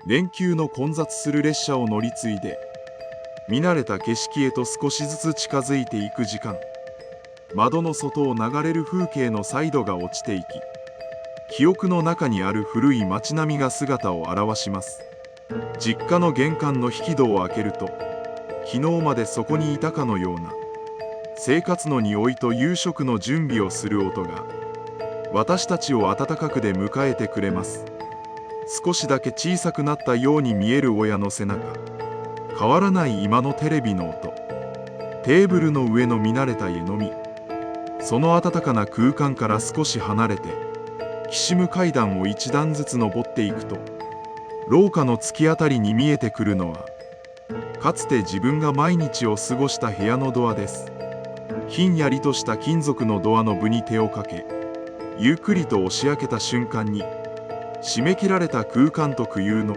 連休の混雑する列車を乗り継いで見慣れた景色へと少しずつ近づいていく時間、窓の外を流れる風景の彩度が落ちていき、記憶の中にある古い街並みが姿を現します。実家の玄関の引き戸を開けると、昨日までそこにいたかのような生活の匂いと夕食の準備をする音が私たちを温かくで迎えてくれます。少しだけ小さくなったように見える親の背中、変わらない今のテレビの音、テーブルの上の見慣れた湯飲み、その温かな空間から少し離れてきしむ階段を一段ずつ登っていくと、廊下の突き当たりに見えてくるのは、かつて自分が毎日を過ごした部屋のドアです。ひんやりとした金属のドアノブに手をかけ、ゆっくりと押し開けた瞬間に、締め切られた空間特有の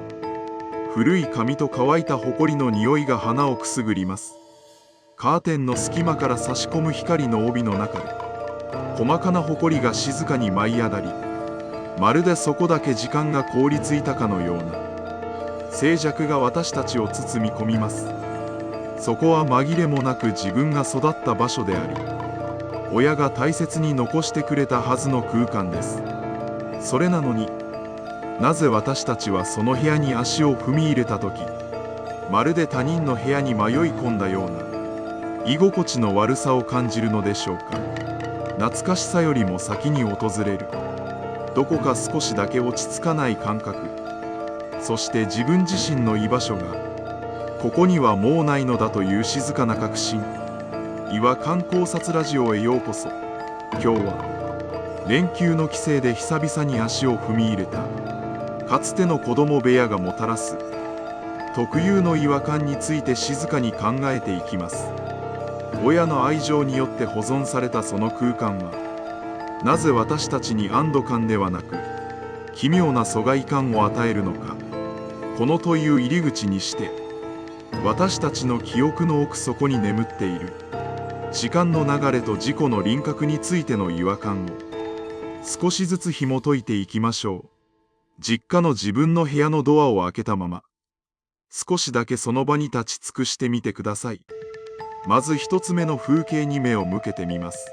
古い紙と乾いた埃の匂いが鼻をくすぐります。カーテンの隙間から差し込む光の帯の中で、細かな埃が静かに舞い上がり、まるでそこだけ時間が凍りついたかのような静寂が私たちを包み込みます。そこは紛れもなく自分が育った場所であり、親が大切に残してくれたはずの空間です。それなのに、なぜ私たちはその部屋に足を踏み入れた時、まるで他人の部屋に迷い込んだような居心地の悪さを感じるのでしょうか。懐かしさよりも先に訪れるどこか少しだけ落ち着かない感覚、そして自分自身の居場所がここにはもうないのだという静かな確信。岩観光察ラジオへようこそ。今日は連休の帰省で久々に足を踏み入れたかつての子供部屋がもたらす特有の違和感について静かに考えていきます。親の愛情によって保存されたその空間は、なぜ私たちに安堵感ではなく奇妙な疎外感を与えるのか。この問いを入り口にして、私たちの記憶の奥底に眠っている時間の流れと自己の輪郭についての違和感を少しずつ紐解いていきましょう。実家の自分の部屋のドアを開けたまま、少しだけその場に立ち尽くしてみてください。まず一つ目の風景に目を向けてみます。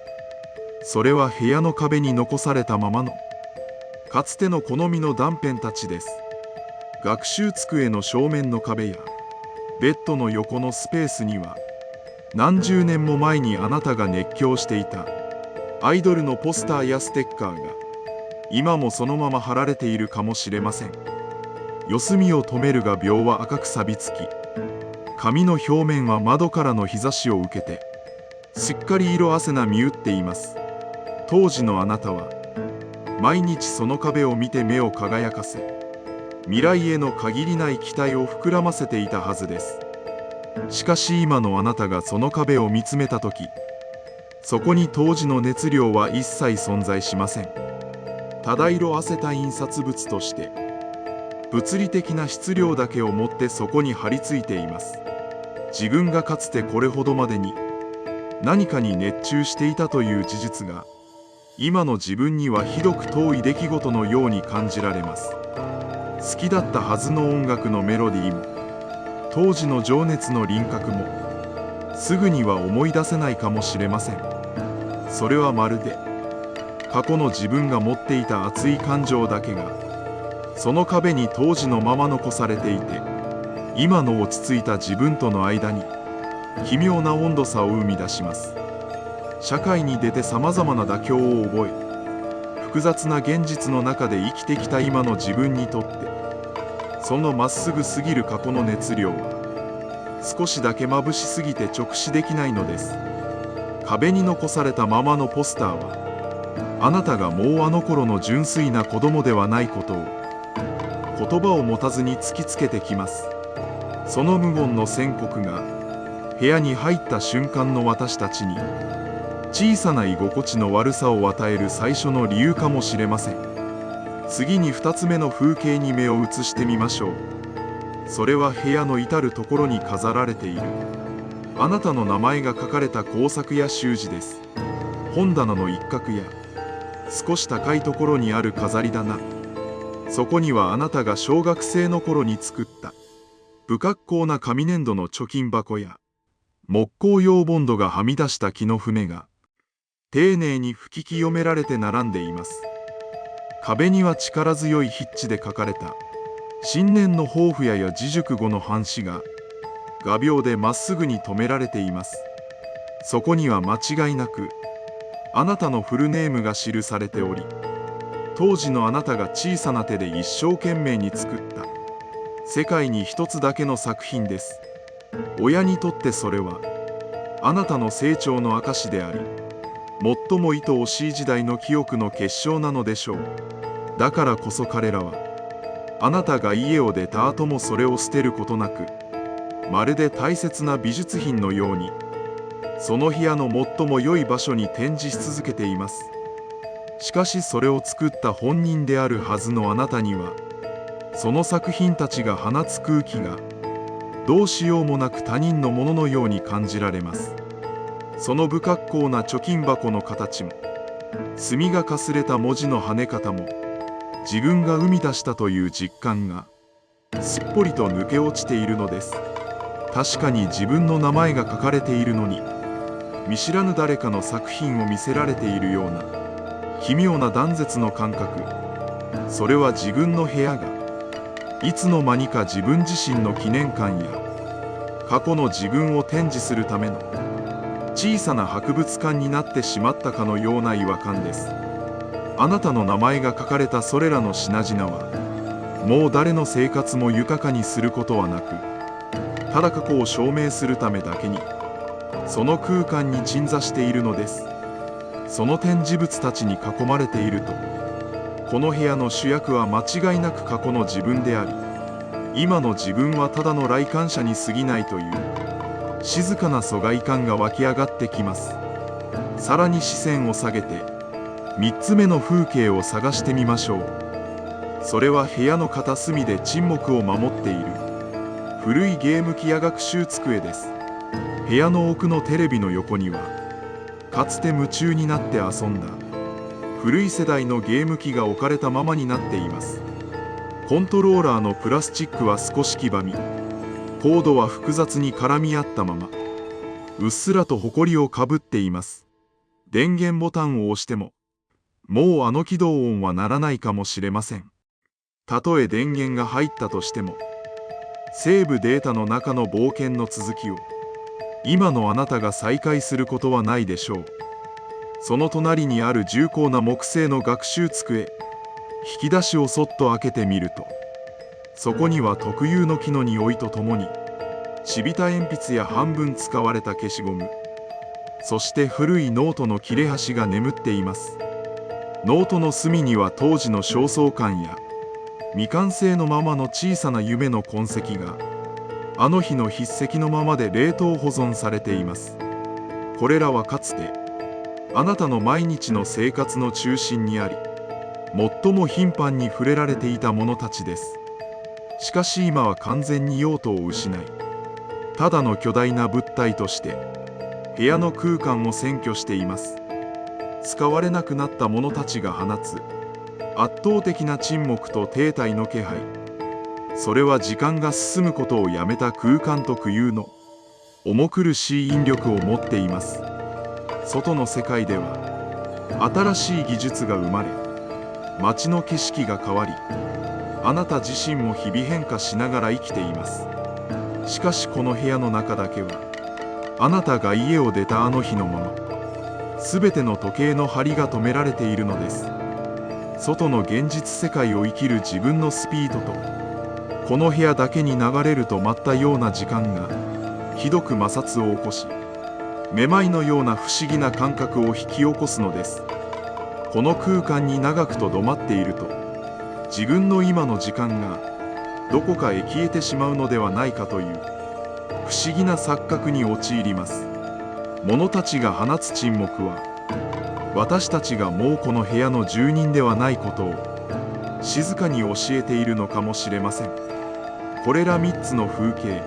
それは部屋の壁に残されたままのかつての好みの断片たちです。学習机の正面の壁やベッドの横のスペースには、何十年も前にあなたが熱狂していたアイドルのポスターやステッカーが今もそのまま貼られているかもしれません。四隅を止めるが秒は赤く錆びつき、紙の表面は窓からの日差しを受けてしっかり色あせな見打っています。当時のあなたは毎日その壁を見て目を輝かせ、未来への限りない期待を膨らませていたはずです。しかし今のあなたがその壁を見つめた時、そこに当時の熱量は一切存在しません。ただ色あせた印刷物として、物理的な質量だけを持ってそこに貼り付いています。自分がかつてこれほどまでに何かに熱中していたという事実が、今の自分にはひどく遠い出来事のように感じられます。好きだったはずの音楽のメロディーも、当時の情熱の輪郭も、すぐには思い出せないかもしれません。それはまるで、過去の自分が持っていた熱い感情だけが、その壁に当時のまま残されていて、今の落ち着いた自分との間に、奇妙な温度差を生み出します。社会に出てさまざまな妥協を覚え、複雑な現実の中で生きてきた今の自分にとって、そのまっすぐすぎる過去の熱量は、少しだけ眩しすぎて直視できないのです。壁に残されたままのポスターは、あなたがもうあの頃の純粋な子供ではないことを、言葉を持たずに突きつけてきます。その無言の宣告が、部屋に入った瞬間の私たちに、小さな居心地の悪さを与える最初の理由かもしれません。次に2つ目の風景に目を移してみましょう。それは部屋の至る所に飾られている、あなたの名前が書かれた工作や習字です。本棚の一角や、少し高いところにある飾り棚、そこにはあなたが小学生の頃に作った不格好な紙粘土の貯金箱や木工用ボンドがはみ出した木の船が丁寧に吹き清められて並んでいます。壁には力強い筆致で書かれた新年の抱負や自熟語の半紙が画鋲でまっすぐに留められています。そこには間違いなくあなたのフルネームが記されており、当時のあなたが小さな手で一生懸命に作った世界に一つだけの作品です。親にとってそれはあなたの成長の証であり、最も愛おしい時代の記憶の結晶なのでしょう。だからこそ彼らはあなたが家を出た後もそれを捨てることなく、まるで大切な美術品のようにその部屋の最も良い場所に展示し続けています。しかしそれを作った本人であるはずのあなたには、その作品たちが放つ空気がどうしようもなく他人のもののように感じられます。その不格好な貯金箱の形も、墨がかすれた文字の跳ね方も、自分が生み出したという実感がすっぽりと抜け落ちているのです。確かに自分の名前が書かれているのに、見知らぬ誰かの作品を見せられているような奇妙な断絶の感覚。それは自分の部屋がいつの間にか自分自身の記念館や過去の自分を展示するための小さな博物館になってしまったかのような違和感です。あなたの名前が書かれたそれらの品々は、もう誰の生活も豊かにすることはなく、ただ過去を証明するためだけにその空間に鎮座しているのです。その展示物たちに囲まれていると、この部屋の主役は間違いなく過去の自分であり、今の自分はただの来館者に過ぎないという静かな疎外感が湧き上がってきます。さらに視線を下げて3つ目の風景を探してみましょう。それは部屋の片隅で沈黙を守っている古いゲーム機や学習机です。部屋の奥のテレビの横には、かつて夢中になって遊んだ古い世代のゲーム機が置かれたままになっています。コントローラーのプラスチックは少し黄ばみ、コードは複雑に絡み合ったままうっすらと埃をかぶっています。電源ボタンを押してももうあの起動音は鳴らないかもしれません。たとえ電源が入ったとしても、セーブデータの中の冒険の続きを今のあなたが再開することはないでしょう。その隣にある重厚な木製の学習机、引き出しをそっと開けてみると、そこには特有の木の匂いとともにちびた鉛筆や半分使われた消しゴム、そして古いノートの切れ端が眠っています。ノートの隅には当時の焦燥感や未完成のままの小さな夢の痕跡が、あの日の筆跡のままで冷凍保存されています。これらはかつてあなたの毎日の生活の中心にあり、最も頻繁に触れられていたものたちです。しかし今は完全に用途を失い、ただの巨大な物体として部屋の空間を占拠しています。使われなくなったものたちが放つ圧倒的な沈黙と停滞の気配、それは時間が進むことをやめた空間特有の重苦しい引力を持っています。外の世界では新しい技術が生まれ、街の景色が変わり、あなた自身も日々変化しながら生きています。しかしこの部屋の中だけは、あなたが家を出たあの日のまま、すべての時計の針が止められているのです。外の現実世界を生きる自分のスピードと、この部屋だけに流れるとまったような時間がひどく摩擦を起こし、めまいのような不思議な感覚を引き起こすのです。この空間に長くとどまっていると、自分の今の時間がどこかへ消えてしまうのではないかという不思議な錯覚に陥ります。物たちが放つ沈黙は、私たちがもうこの部屋の住人ではないことを静かに教えているのかもしれません。これら3つの風景、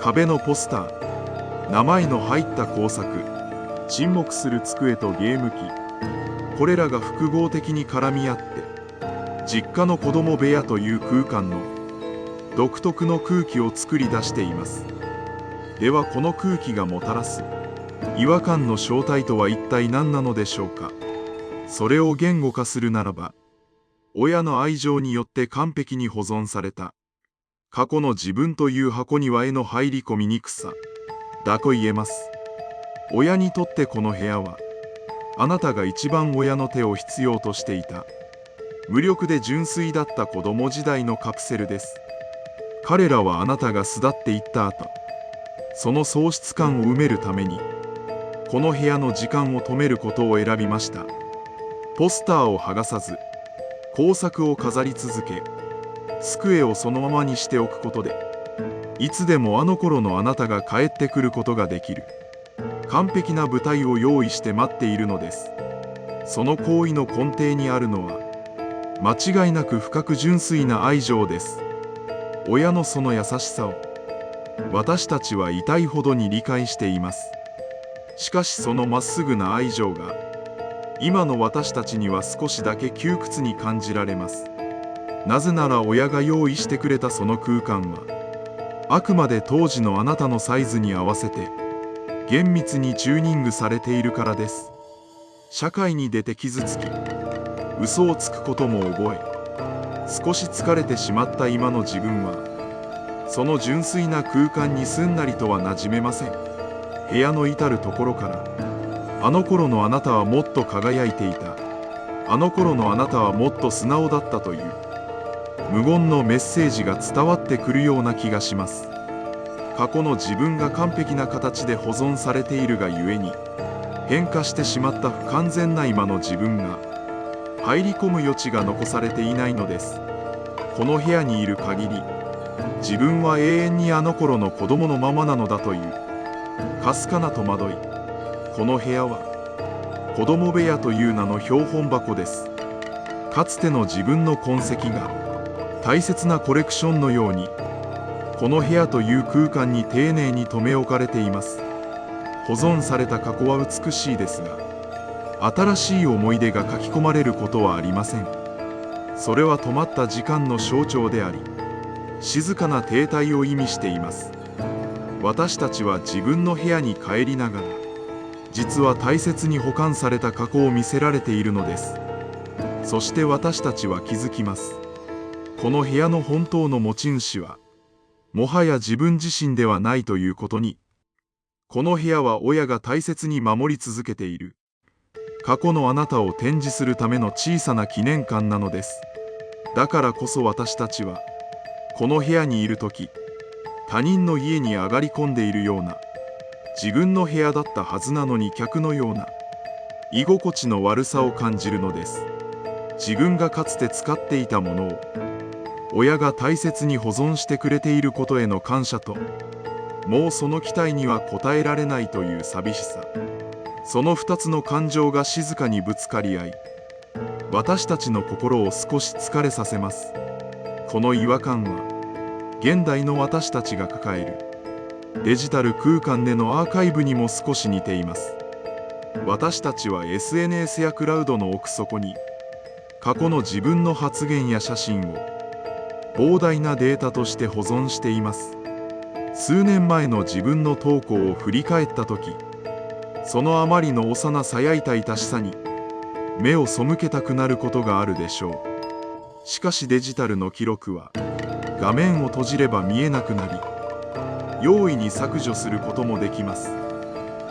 壁のポスター、名前の入った工作、沈黙する机とゲーム機、これらが複合的に絡み合って実家の子供部屋という空間の独特の空気を作り出しています。ではこの空気がもたらす違和感の正体とは一体何なのでしょうか。それを言語化するならば、親の愛情によって完璧に保存された過去の自分という箱庭への入り込みにくさだと言えます。親にとってこの部屋は、あなたが一番親の手を必要としていた無力で純粋だった子供時代のカプセルです。彼らはあなたが巣立っていった後、その喪失感を埋めるためにこの部屋の時間を止めることを選びました。ポスターを剥がさず工作を飾り続け、机をそのままにしておくことで、いつでもあの頃のあなたが帰ってくることができる完璧な舞台を用意して待っているのです。その行為の根底にあるのは間違いなく深く純粋な愛情です。親のその優しさを私たちは痛いほどに理解しています。しかしそのまっすぐな愛情が今の私たちには少しだけ窮屈に感じられます。なぜなら親が用意してくれたその空間はあくまで当時のあなたのサイズに合わせて厳密にチューニングされているからです。社会に出て傷つき嘘をつくことも覚え、少し疲れてしまった今の自分はその純粋な空間にすんなりとは馴染めません。部屋の至るところからあの頃のあなたはもっと輝いていた、あの頃のあなたはもっと素直だったという無言のメッセージが伝わってくるような気がします。過去の自分が完璧な形で保存されているがゆえに、変化してしまった不完全な今の自分が入り込む余地が残されていないのです。この部屋にいる限り、自分は永遠にあの頃の子供のままなのだというかすかな戸惑い。この部屋は子供部屋という名の標本箱です。かつての自分の痕跡が大切なコレクションのように、この部屋という空間に丁寧に留め置かれています。保存された過去は美しいですが、新しい思い出が書き込まれることはありません。それは止まった時間の象徴であり、静かな停滞を意味しています。私たちは自分の部屋に帰りながら、実は大切に保管された過去を見せられているのです。そして私たちは気づきます。この部屋の本当の持ち主は、もはや自分自身ではないということに。この部屋は親が大切に守り続けている過去のあなたを展示するための小さな記念館なのです。だからこそ私たちはこの部屋にいるとき、他人の家に上がり込んでいるような、自分の部屋だったはずなのに客のような居心地の悪さを感じるのです。自分がかつて使っていたものを親が大切に保存してくれていることへの感謝と、もうその期待には応えられないという寂しさ、その2つの感情が静かにぶつかり合い、私たちの心を少し疲れさせます。この違和感は現代の私たちが抱えるデジタル空間でのアーカイブにも少し似ています。私たちは SNS やクラウドの奥底に過去の自分の発言や写真を膨大なデータとして保存しています。数年前の自分の投稿を振り返った時、そのあまりの幼さや痛々しさに目を背けたくなることがあるでしょう。しかしデジタルの記録は画面を閉じれば見えなくなり、容易に削除することもできます。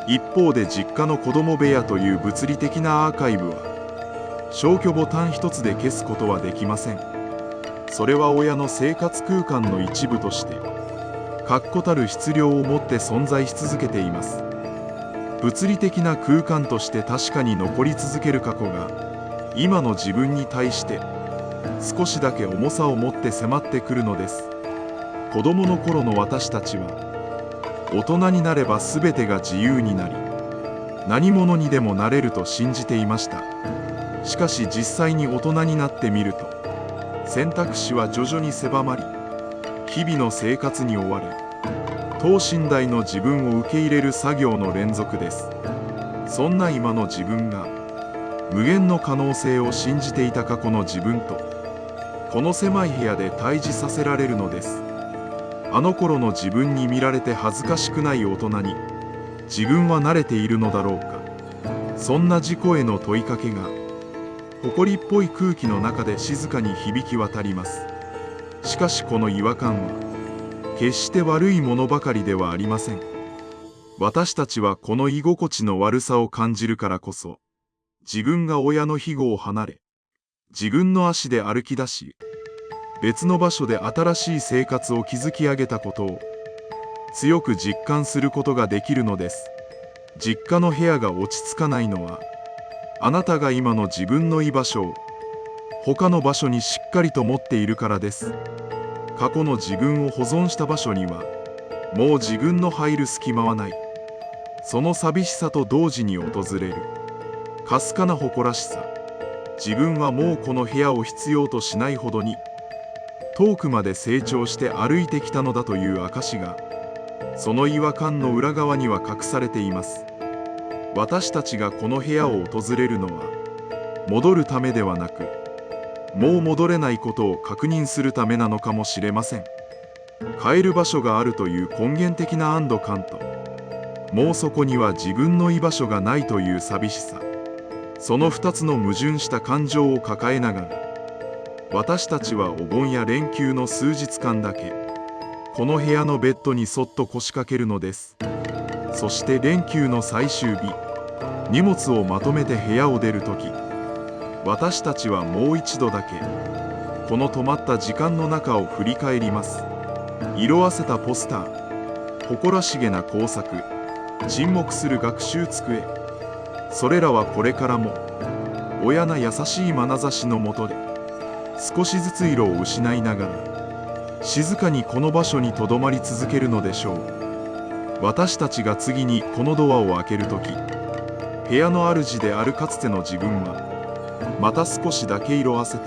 一方で実家の子供部屋という物理的なアーカイブは消去ボタン一つで消すことはできません。それは親の生活空間の一部として確固たる質量を持って存在し続けています。物理的な空間として確かに残り続ける過去が今の自分に対して少しだけ重さを持って迫ってくるのです。子供の頃の私たちは大人になれば全てが自由になり、何者にでもなれると信じていました。しかし実際に大人になってみると、選択肢は徐々に狭まり、日々の生活に追われ、等身大の自分を受け入れる作業の連続です。そんな今の自分が無限の可能性を信じていた過去の自分とこの狭い部屋で対峙させられるのです。あの頃の自分に見られて恥ずかしくない大人に自分は慣れているのだろうか。そんな自己への問いかけが埃っぽい空気の中で静かに響き渡ります。しかしこの違和感は決して悪いものばかりではありません。私たちはこの居心地の悪さを感じるからこそ、自分が親の庇護を離れ、自分の足で歩き出し、別の場所で新しい生活を築き上げたことを強く実感することができるのです。実家の部屋が落ち着かないのは、あなたが今の自分の居場所を他の場所にしっかりと持っているからです。過去の自分を保存した場所には、もう自分の入る隙間はない。その寂しさと同時に訪れるかすかな誇らしさ。自分はもうこの部屋を必要としないほどに遠くまで成長して歩いてきたのだという証が、その違和感の裏側には隠されています。私たちがこの部屋を訪れるのは、戻るためではなく、もう戻れないことを確認するためなのかもしれません。帰る場所があるという根源的な安堵感と、もうそこには自分の居場所がないという寂しさ、その2つの矛盾した感情を抱えながら、私たちはお盆や連休の数日間だけこの部屋のベッドにそっと腰掛けるのです。そして連休の最終日、荷物をまとめて部屋を出るとき、私たちはもう一度だけこの止まった時間の中を振り返ります。色あせたポスター、誇らしげな工作、沈黙する学習机、それらはこれからも親な優しい眼差しのもとで少しずつ色を失いながら静かにこの場所にとどまり続けるのでしょう。私たちが次にこのドアを開けるとき、部屋の主であるかつての自分はまた少しだけ色あせて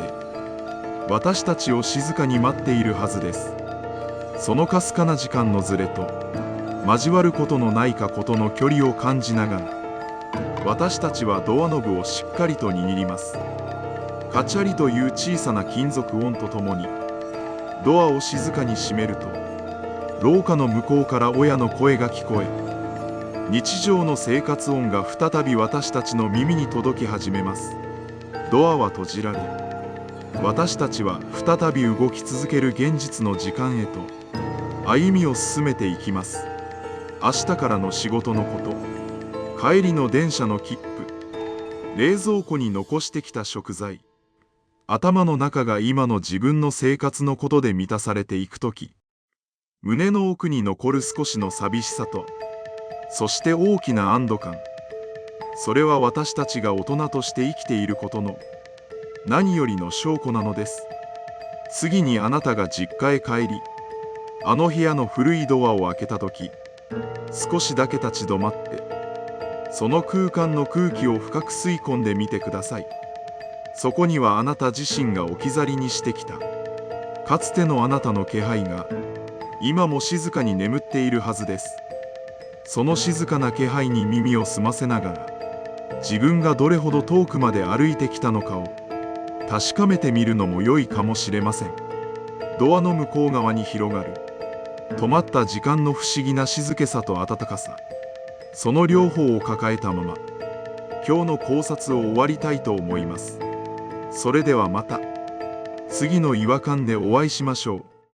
私たちを静かに待っているはずです。そのかすかな時間のずれと交わることのないかことの距離を感じながら、私たちはドアノブをしっかりと握ります。カチャリという小さな金属音とともにドアを静かに閉めると、廊下の向こうから親の声が聞こえ、日常の生活音が再び私たちの耳に届き始めます。ドアは閉じられ、私たちは再び動き続ける現実の時間へと歩みを進めていきます。明日からの仕事のこと、帰りの電車の切符、冷蔵庫に残してきた食材、頭の中が今の自分の生活のことで満たされていくとき、胸の奥に残る少しの寂しさと、そして大きな安堵感、それは私たちが大人として生きていることの何よりの証拠なのです。次にあなたが実家へ帰り、あの部屋の古いドアを開けたとき、少しだけ立ち止まって、その空間の空気を深く吸い込んでみてください。そこにはあなた自身が置き去りにしてきたかつてのあなたの気配が今も静かに眠っているはずです。その静かな気配に耳を澄ませながら、自分がどれほど遠くまで歩いてきたのかを確かめてみるのも良いかもしれません。ドアの向こう側に広がる止まった時間の不思議な静けさと温かさ、その両方を抱えたまま今日の考察を終わりたいと思います。それではまた次の違和感でお会いしましょう。